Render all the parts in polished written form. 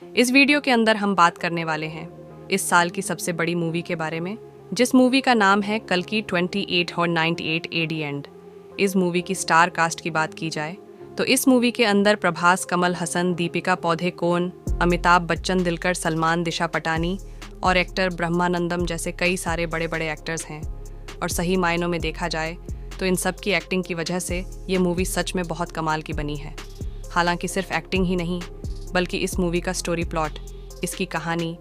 इस वीडियो के अंदर हम बात करने वाले हैं इस साल की सबसे बड़ी मूवी के बारे में, जिस मूवी का नाम है कल्कि 28 और 98 एडी एंड। इस मूवी की स्टार कास्ट की बात की जाए तो इस मूवी के अंदर प्रभास, कमल हसन, दीपिका पादुकोण, अमिताभ बच्चन, दिलकर सलमान, दिशा पटानी और एक्टर ब्रह्मानंदम जैसे कई सारे बड़े बड़े एक्टर्स हैं। और सही मायनों में देखा जाए तो इन सब की एक्टिंग की वजह से ये मूवी सच में बहुत कमाल की बनी है। हालांकि सिर्फ एक्टिंग ही नहीं, बल्कि इस मूवी का स्टोरी प्लॉट, इसकी कहानी,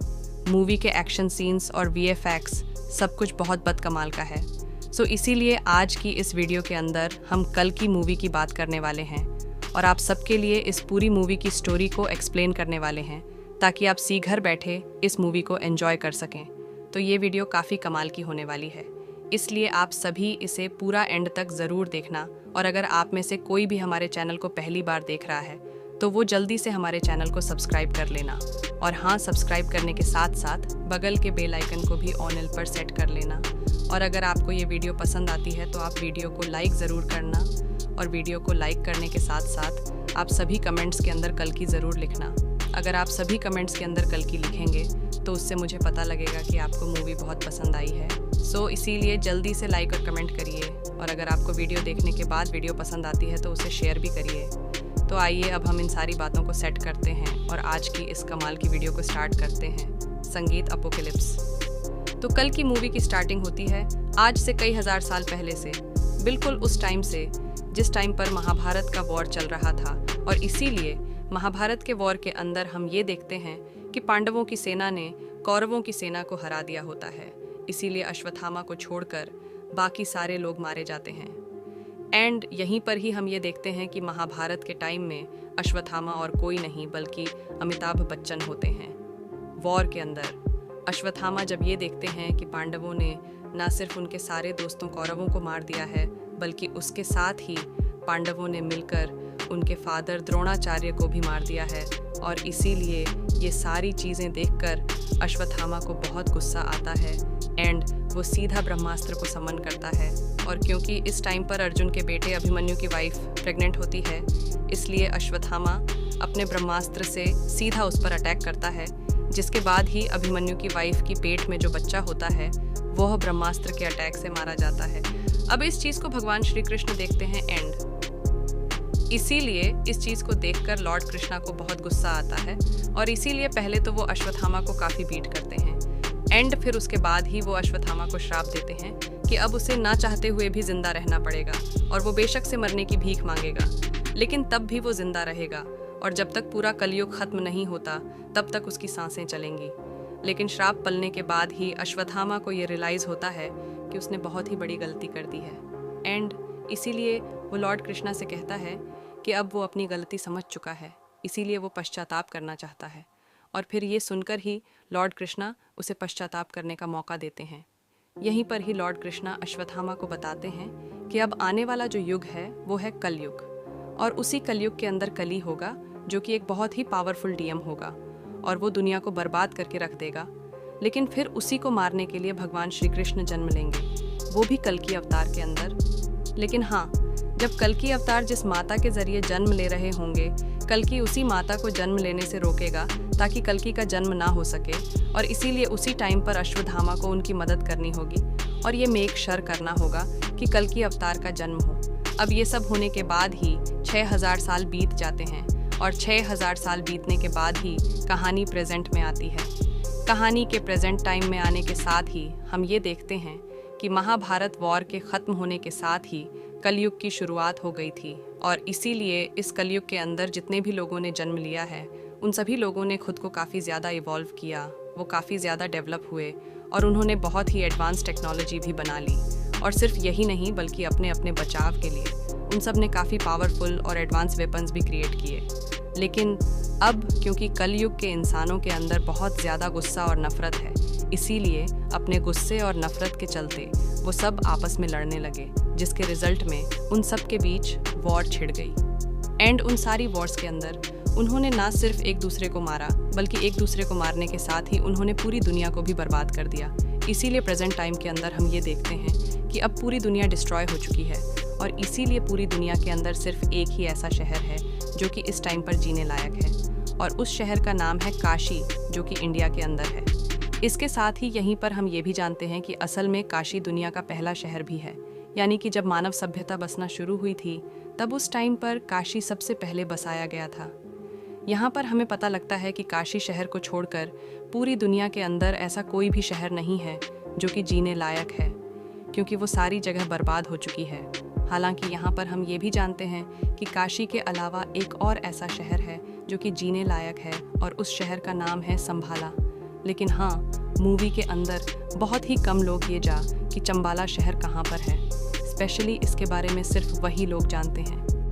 मूवी के एक्शन सीन्स और वीएफएक्स सब कुछ बहुत बदकमाल का है। सो इसीलिए आज की इस वीडियो के अंदर हम कल की मूवी की बात करने वाले हैं और आप सबके लिए इस पूरी मूवी की स्टोरी को एक्सप्लेन करने वाले हैं ताकि आप सी घर बैठे इस मूवी को एंजॉय कर सकें। तो ये वीडियो काफ़ी कमाल की होने वाली है, इसलिए आप सभी इसे पूरा एंड तक ज़रूर देखना। और अगर आप में से कोई भी हमारे चैनल को पहली बार देख रहा है तो वो जल्दी से हमारे चैनल को सब्सक्राइब कर लेना। और हाँ, सब्सक्राइब करने के साथ साथ बगल के बेल आइकन को भी ऑन एल पर सेट कर लेना। और अगर आपको ये वीडियो पसंद आती है तो आप वीडियो को लाइक ज़रूर करना। और वीडियो को लाइक करने के साथ साथ आप सभी कमेंट्स के अंदर कल की ज़रूर लिखना। अगर आप सभी कमेंट्स के अंदर कल की लिखेंगे तो उससे मुझे पता लगेगा कि आपको मूवी बहुत पसंद आई है। सो इसीलिए जल्दी से लाइक और कमेंट करिए। और अगर आपको वीडियो देखने के बाद वीडियो पसंद आती है तो उसे शेयर भी करिए। तो आइए अब हम इन सारी बातों को सेट करते हैं और आज की इस कमाल की वीडियो को स्टार्ट करते हैं। संगीत अपोकलिप्स। तो कल की मूवी की स्टार्टिंग होती है आज से कई हजार साल पहले से, बिल्कुल उस टाइम से जिस टाइम पर महाभारत का वॉर चल रहा था। और इसीलिए महाभारत के वॉर के अंदर हम ये देखते हैं कि पांडवों की सेना ने कौरवों की सेना को हरा दिया होता है। इसीलिए अश्वत्थामा को छोड़कर बाकी सारे लोग मारे जाते हैं। एंड यहीं पर ही हम ये देखते हैं कि महाभारत के टाइम में अश्वत्थामा और कोई नहीं बल्कि अमिताभ बच्चन होते हैं। वॉर के अंदर अश्वत्थामा जब ये देखते हैं कि पांडवों ने न सिर्फ उनके सारे दोस्तों कौरवों को मार दिया है, बल्कि उसके साथ ही पांडवों ने मिलकर उनके फादर द्रोणाचार्य को भी मार दिया है। और इसीलिए ये सारी चीज़ें देखकर अश्वत्थामा को बहुत गुस्सा आता है एंड वो सीधा ब्रह्मास्त्र को समन करता है। और क्योंकि इस टाइम पर अर्जुन के बेटे अभिमन्यु की वाइफ प्रेग्नेंट होती है, इसलिए अश्वत्थामा अपने ब्रह्मास्त्र से सीधा उस पर अटैक करता है, जिसके बाद ही अभिमन्यु की वाइफ की पेट में जो बच्चा होता है वह ब्रह्मास्त्र के अटैक से मारा जाता है। अब इस चीज़ को भगवान श्री कृष्ण देखते हैं एंड इसीलिए इस चीज़ को देखकर लॉर्ड कृष्णा को बहुत गुस्सा आता है। और इसीलिए पहले तो वो अश्वत्थामा को काफ़ी बीट करते हैं एंड फिर उसके बाद ही वो अश्वत्थामा को श्राप देते हैं कि अब उसे ना चाहते हुए भी जिंदा रहना पड़ेगा और वो बेशक से मरने की भीख मांगेगा, लेकिन तब भी वो जिंदा रहेगा। और जब तक पूरा कलयुग खत्म नहीं होता तब तक उसकी सांसें चलेंगी। लेकिन श्राप पलने के बाद ही अश्वत्थामा को ये रियलाइज़ होता है कि उसने बहुत ही बड़ी गलती कर दी है एंड इसीलिए वो लॉर्ड कृष्णा से कहता है कि अब वो अपनी गलती समझ चुका है, इसीलिए वो पश्चाताप करना चाहता है। और फिर ये सुनकर ही लॉर्ड कृष्णा उसे पश्चाताप करने का मौका देते हैं। यहीं पर ही लॉर्ड कृष्णा अश्वत्थामा को बताते हैं कि अब आने वाला जो युग है वो है कलयुग, और उसी कलयुग के अंदर कली होगा जो कि एक बहुत ही पावरफुल डीएम होगा और वो दुनिया को बर्बाद करके रख देगा। लेकिन फिर उसी को मारने के लिए भगवान श्री कृष्ण जन्म लेंगे, वो भी कल्कि अवतार के अंदर। लेकिन हाँ, जब कल्कि अवतार जिस माता के जरिए जन्म ले रहे होंगे, कल्कि उसी माता को जन्म लेने से रोकेगा ताकि कल्कि का जन्म ना हो सके। और इसीलिए उसी टाइम पर अश्वत्थामा को उनकी मदद करनी होगी और ये मेक श्योर करना होगा कि कल्कि अवतार का जन्म हो। अब ये सब होने के बाद ही 6000 साल बीत जाते हैं और 6000 साल बीतने के बाद ही कहानी प्रेजेंट में आती है। कहानी के प्रेजेंट टाइम में आने के साथ ही हम ये देखते हैं कि महाभारत वॉर के ख़त्म होने के साथ ही कलयुग की शुरुआत हो गई थी। और इसीलिए इस कलयुग के अंदर जितने भी लोगों ने जन्म लिया है उन सभी लोगों ने खुद को काफ़ी ज़्यादा इवॉल्व किया, वो काफ़ी ज़्यादा डेवलप हुए और उन्होंने बहुत ही एडवांस टेक्नोलॉजी भी बना ली। और सिर्फ यही नहीं बल्कि अपने अपने बचाव के लिए उन सब ने काफ़ी पावरफुल और एडवांस वेपन्स भी क्रिएट किए। लेकिन अब क्योंकि कलयुग के इंसानों के अंदर बहुत ज़्यादा गुस्सा और नफ़रत है, इसीलिए अपने गुस्से और नफ़रत के चलते वो सब आपस में लड़ने लगे, जिसके रिजल्ट में उन सब के बीच वॉर छिड़ गई। एंड उन सारी वॉर्स के अंदर उन्होंने ना सिर्फ एक दूसरे को मारा बल्कि एक दूसरे को मारने के साथ ही उन्होंने पूरी दुनिया को भी बर्बाद कर दिया। इसीलिए प्रेजेंट टाइम के अंदर हम ये देखते हैं कि अब पूरी दुनिया डिस्ट्रॉय हो चुकी है और इसीलिए पूरी दुनिया के अंदर सिर्फ एक ही ऐसा शहर है जो कि इस टाइम पर जीने लायक है। और उस शहर का नाम है काशी, जो कि इंडिया के अंदर है। इसके साथ ही यहीं पर हम ये भी जानते हैं कि असल में काशी दुनिया का पहला शहर भी है, यानी कि जब मानव सभ्यता बसना शुरू हुई थी तब उस टाइम पर काशी सबसे पहले बसाया गया था। यहाँ पर हमें पता लगता है कि काशी शहर को छोड़कर पूरी दुनिया के अंदर ऐसा कोई भी शहर नहीं है जो कि जीने लायक है, क्योंकि वो सारी जगह बर्बाद हो चुकी है। हालांकि यहाँ पर हम ये भी जानते हैं कि काशी के अलावा एक और ऐसा शहर है जो कि जीने लायक है, और उस शहर का नाम है संभाला। लेकिन हाँ, मूवी के अंदर बहुत ही कम लोग ये कि चंबाला शहर कहाँ पर है। स्पेशली इसके बारे में सिर्फ वही लोग जानते हैं।